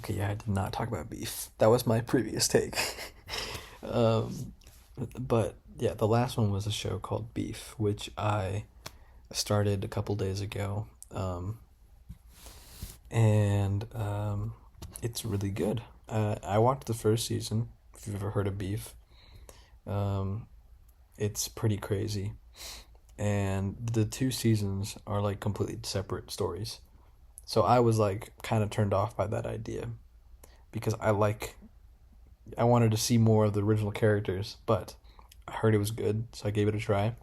Okay, yeah, I did not talk about beef. That was my previous take. um, but yeah, the last one was a show called Beef, which I started a couple days ago. And it's really good. I watched the first season. If you've ever heard of Beef, um, it's pretty crazy. And the two seasons are like completely separate stories. So I was like kind of turned off by that idea because I wanted to see more of the original characters, but I heard it was good, so I gave it a try.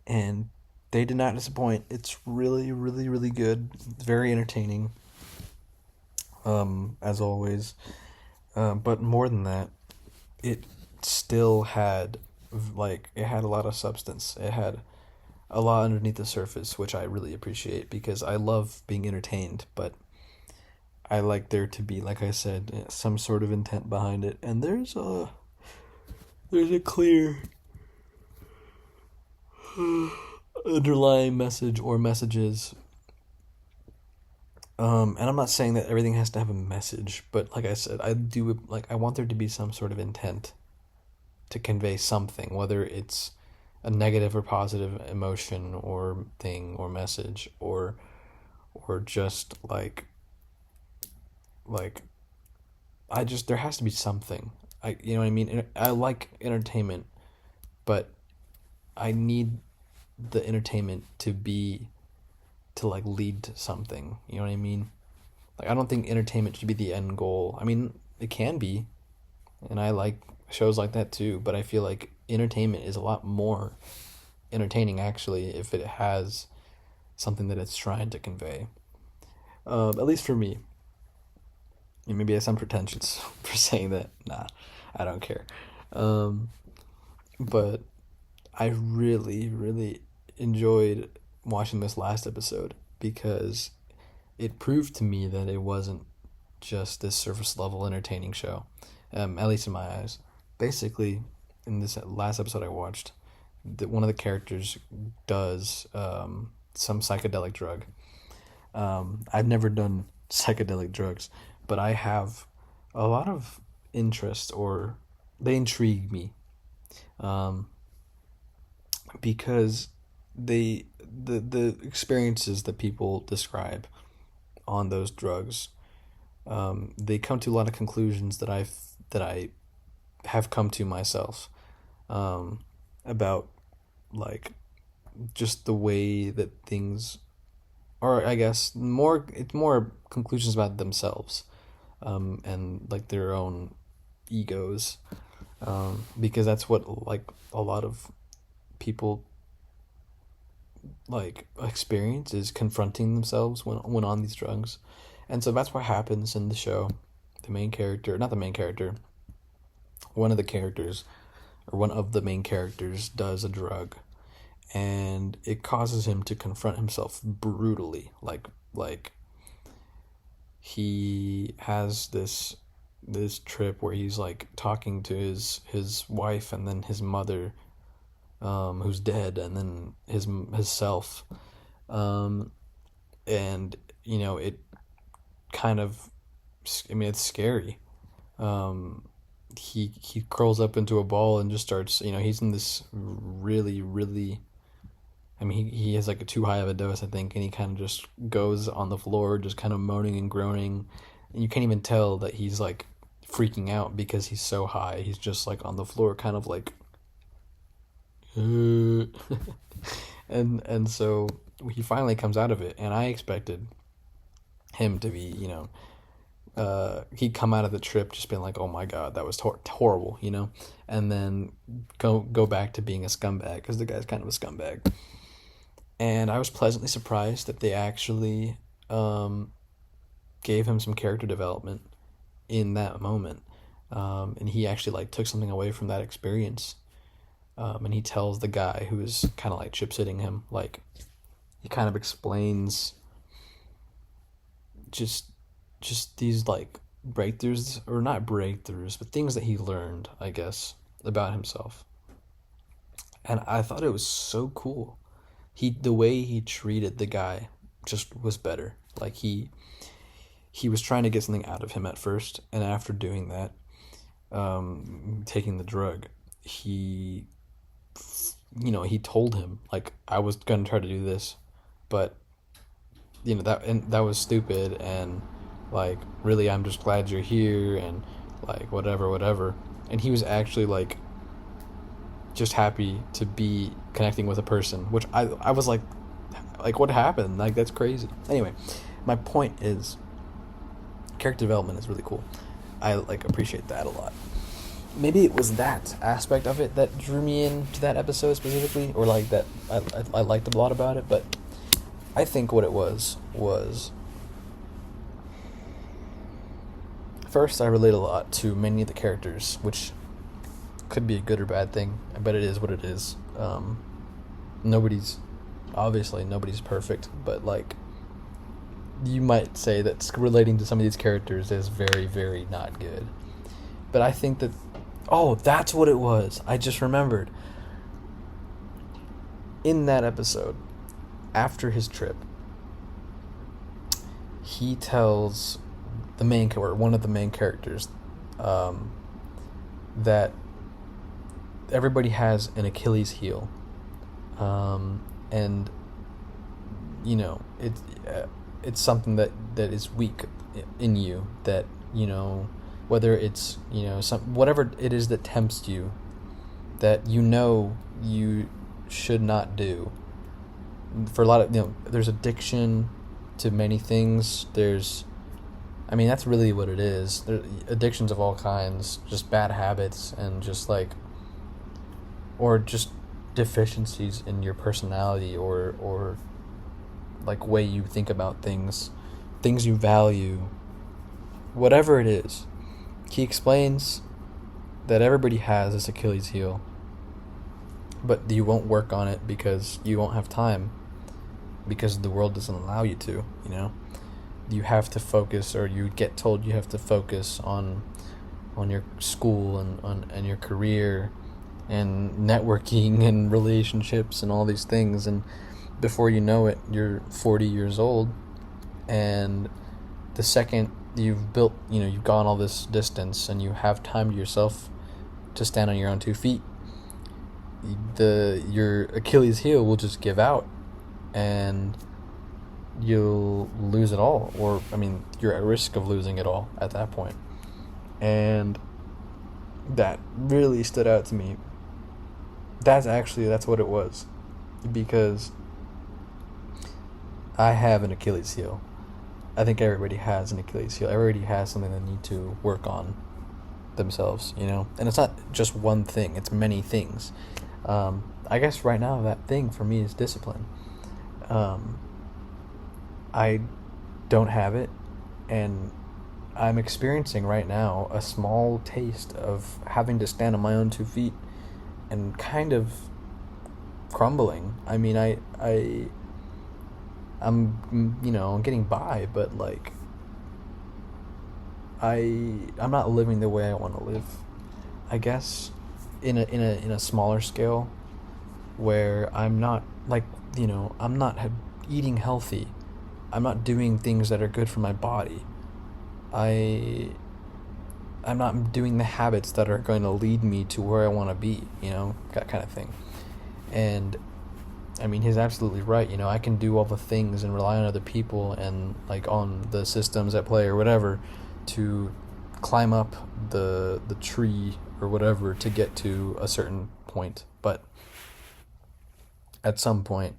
And they did not disappoint. It's really, really, really good. It's very entertaining, as always. But more than that, it still had it had a lot of substance. It had a lot underneath the surface, which I really appreciate because I love being entertained, but I like there to be, like I said, some sort of intent behind it. And there's a clear underlying message or messages. And I'm not saying that everything has to have a message, but like I said, I want there to be some sort of intent to convey something, whether it's a negative or positive emotion or thing or message or just like I just there has to be something. You know what I mean? I like entertainment, but I need the entertainment to like lead to something. You know what I mean? Like I don't think entertainment should be the end goal. I mean, it can be, and I like shows like that too, but I feel like entertainment is a lot more entertaining actually if it has something that it's trying to convey. At least for me. And maybe I sound pretentious for saying that. Nah, I don't care. Um, but I really, really enjoyed watching this last episode because it proved to me that it wasn't just this surface level entertaining show, at least in my eyes. Basically, in this last episode I watched, one of the characters does some psychedelic drug. I've never done psychedelic drugs, but I have a lot of interest, or they intrigue me, um, because the experiences that people describe on those drugs, they come to a lot of conclusions that I have come to myself, about like just the way that things, or I guess it's more conclusions about themselves, and like their own egos, because that's what like a lot of people like experience is confronting themselves when on these drugs. And so that's what happens in the show. The main character, not the main character, one of the characters, or one of the main characters does a drug, and it causes him to confront himself brutally. Like he has this trip where he's like talking to his wife and then his mother, who's dead, and then his self, um, and it kind of, I mean, it's scary. He curls up into a ball and just starts. He's in this really, really. I mean, he has like a too high of a dose, I think, and he kind of just goes on the floor, just kind of moaning and groaning, and you can't even tell that he's like freaking out because he's so high. He's just like on the floor, kind of like, and so he finally comes out of it, and I expected him to be, he'd come out of the trip just being like, "Oh my god, that was horrible," and then go back to being a scumbag because the guy's kind of a scumbag. And I was pleasantly surprised that they actually, gave him some character development in that moment, and he actually like took something away from that experience. And he tells the guy who's kind of like chip sitting him, like he kind of explains just these like breakthroughs, or not breakthroughs, but things that he learned, I guess, about himself. And I thought it was so cool. The way he treated the guy just was better. Like he was trying to get something out of him at first, and after doing that, taking the drug, he, he told him, like, I was gonna try to do this, but that was stupid, and like, really, I'm just glad you're here, and like, whatever, and he was actually like just happy to be connecting with a person, which I was like what happened? Like, that's crazy. Anyway, my point is, character development is really cool. I like appreciate that a lot. Maybe it was that aspect of it that drew me into that episode specifically, or like that I liked a lot about it. But I think what it was first, I relate a lot to many of the characters, which could be a good or bad thing, but it is what it is. Nobody's perfect, but like, you might say that relating to some of these characters is very, very not good. But I think that, that's what it was. I just remembered. In that episode, after his trip, he tells one of the main characters, that everybody has an Achilles heel, and it's something that is weak in you, that whether it's whatever it is that tempts you, that you should not do. For a lot of there's addiction to many things. That's really what it is. There addictions of all kinds, just bad habits, and just like, or just deficiencies in your personality, or like way you think about things you value, whatever it is. He explains that everybody has this Achilles heel, but you won't work on it because you won't have time, because the world doesn't allow you to. You have to focus, or you get told you have to focus on your school and your career and networking and relationships and all these things, and before you know it, you're 40 years old, and the second you've gone all this distance and you have time to yourself to stand on your own 2 feet, your Achilles heel will just give out, and you'll lose it all, or you're at risk of losing it all at that point. And that really stood out to me. That's what it was, because I have an Achilles heel. I think everybody has an Achilles heel. Everybody has something they need to work on themselves, and it's not just one thing, it's many things. I guess right now that thing for me is discipline. I don't have it, and I'm experiencing right now a small taste of having to stand on my own 2 feet and kind of crumbling. I'm getting by, but like, I'm not living the way I want to live. I guess in a smaller scale, where I'm not I'm not eating healthy. I'm not doing things that are good for my body. I'm not doing the habits that are going to lead me to where I want to be, that kind of thing. And he's absolutely right. I can do all the things and rely on other people and like on the systems at play or whatever to climb up the tree or whatever to get to a certain point. But at some point,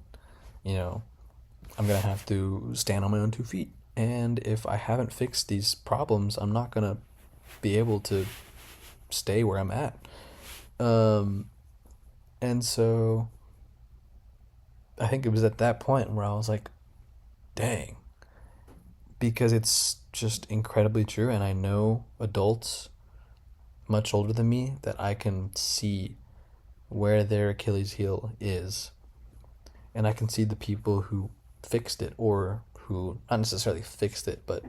I'm going to have to stand on my own 2 feet. And if I haven't fixed these problems, I'm not going to be able to stay where I'm at. And so I think it was at that point where I was like, dang. Because it's just incredibly true. And I know adults much older than me that I can see where their Achilles heel is. And I can see the people who fixed it, or who not necessarily fixed it, but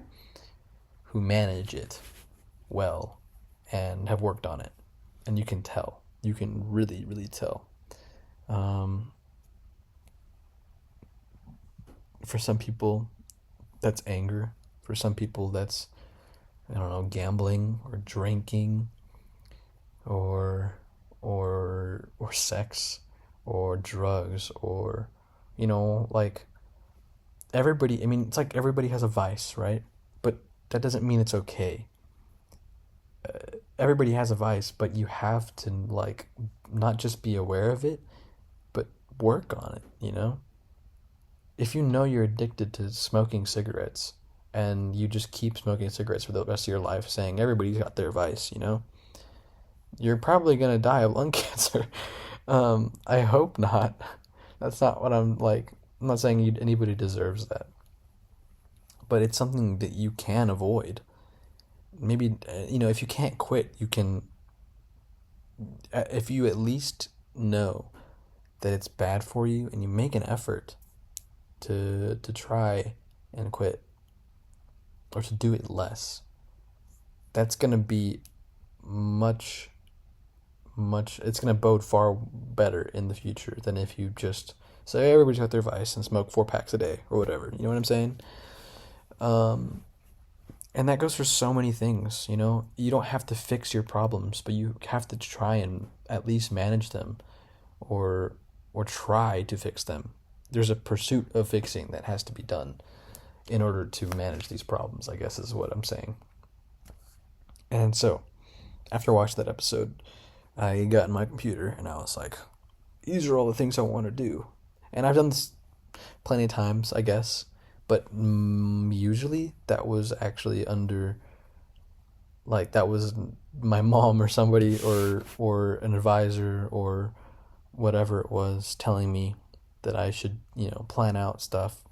who manage it well and have worked on it. And you can tell. You can really, really tell. For some people, that's anger. For some people, that's, I don't know, gambling or drinking or or sex or drugs or, like everybody. I mean, it's like everybody has a vice, right? But that doesn't mean it's okay. Everybody has a vice, but you have to, like, not just be aware of it, but work on it. If you know you're addicted to smoking cigarettes and you just keep smoking cigarettes for the rest of your life saying everybody's got their vice, you're probably going to die of lung cancer. I hope not. That's not what I'm like. I'm not saying anybody deserves that, but it's something that you can avoid. Maybe, if you can't quit, you can, if you at least know that it's bad for you and you make an effort to try and quit or to do it less, that's going to be much, it's going to bode far better in the future than if you just say everybody's got their vice and smoke 4 packs a day or whatever. You know what I'm saying? And that goes for so many things. You don't have to fix your problems, but you have to try and at least manage them, or try to fix them. There's a pursuit of fixing that has to be done in order to manage these problems, I guess is what I'm saying. And so, after watching that episode, I got in my computer and I was like, these are all the things I want to do. And I've done this plenty of times, I guess, but usually that was actually under, like, that was my mom or somebody or an advisor or whatever it was telling me that I should, plan out stuff,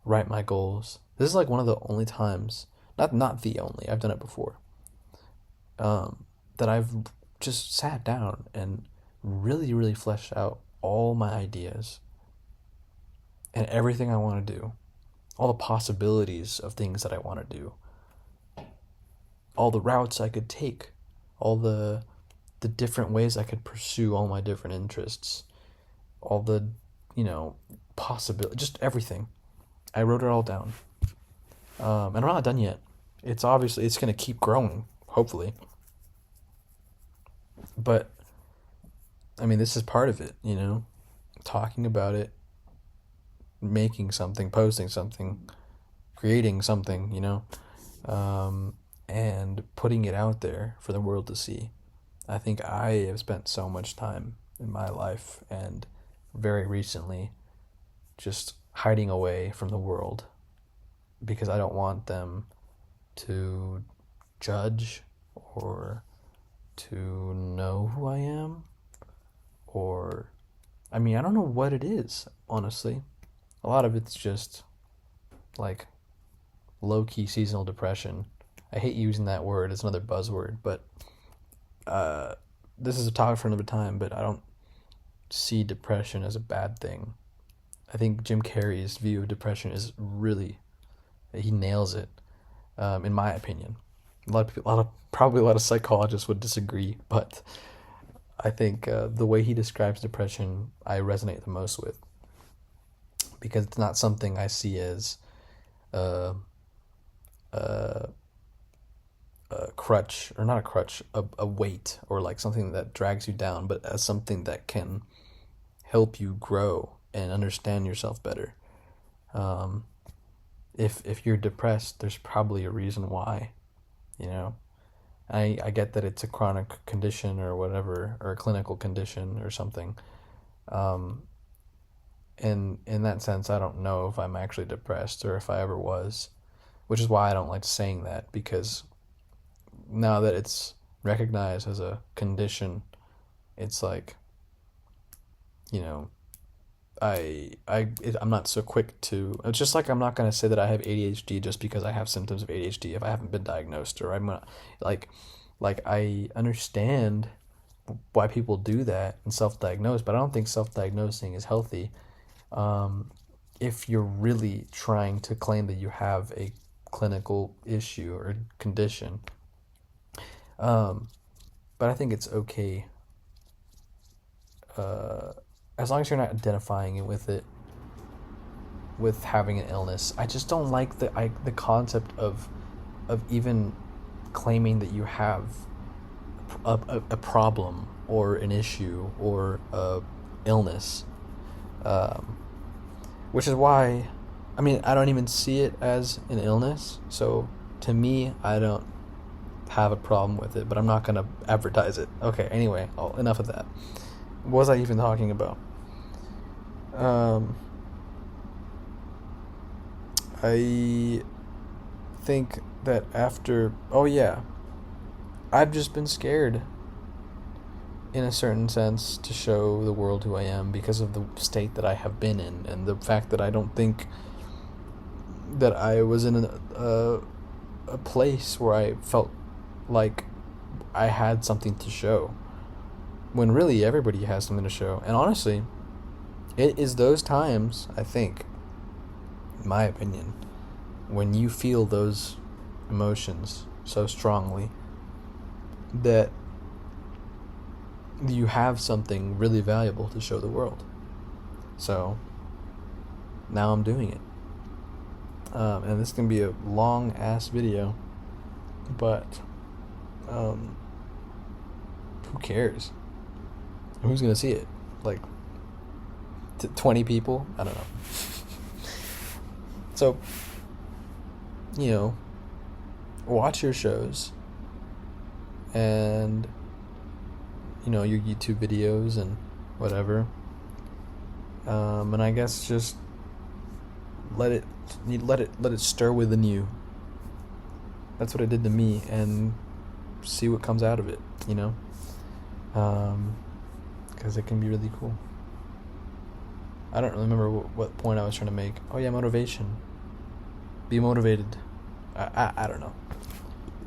write my goals. This is like one of the only times, not the only, I've done it before, that I've just sat down and really, really fleshed out all my ideas and everything I want to do, all the possibilities of things that I want to do, all the routes I could take, all the different ways I could pursue all my different interests, all the, possibility, just everything. I wrote it all down. And I'm not done yet. It's going to keep growing, hopefully. But, I mean, this is part of it, talking about it, making something, posting something, creating something, and putting it out there for the world to see. I think I have spent so much time in my life and very recently just hiding away from the world because I don't want them to judge or to know who I am, or, I mean, I don't know what it is, honestly. A lot of it's just like low-key seasonal depression. I hate using that word, it's another buzzword, but this is a topic for another time, but I don't see depression as a bad thing. I think Jim Carrey's view of depression is really, he nails it, in my opinion. Probably a lot of psychologists would disagree, but I think the way he describes depression, I resonate the most with, because it's not something I see as a crutch, or not a crutch, a weight, or like something that drags you down, but as something that can help you grow and understand yourself better. If you're depressed, there's probably a reason why, I get that it's a chronic condition or whatever, or a clinical condition or something. And in that sense, I don't know if I'm actually depressed or if I ever was, which is why I don't like saying that, because now that it's recognized as a condition, it's like, I'm not so quick to. It's just like I'm not gonna say that I have ADHD just because I have symptoms of ADHD if I haven't been diagnosed, or I'm not, like I understand why people do that and self-diagnose, but I don't think self-diagnosing is healthy. If you're really trying to claim that you have a clinical issue or condition, but I think it's okay. As long as you're not identifying it with it, with having an illness. I just don't like the concept of even claiming that you have a problem or an issue or a illness, which is why, I mean, I don't even see it as an illness. So to me, I don't have a problem with it, but I'm not gonna advertise it. Okay, anyway, enough of that. What was I even talking about? I think that after, I've just been scared in a certain sense to show the world who I am because of the state that I have been in, and the fact that I don't think that I was in a place where I felt like I had something to show, when really everybody has something to show. And honestly, it is those times, I think, in my opinion, when you feel those emotions so strongly that you have something really valuable to show the world. So now I'm doing it. And this can be a long ass video, but who cares? Who's gonna see it? Like 20 people? I don't know. So, watch your shows and your YouTube videos and whatever, and I guess just let it stir within you. That's what it did to me, and see what comes out of it, because it can be really cool. I don't really remember what point I was trying to make. Oh yeah, motivation. Be motivated. I don't know.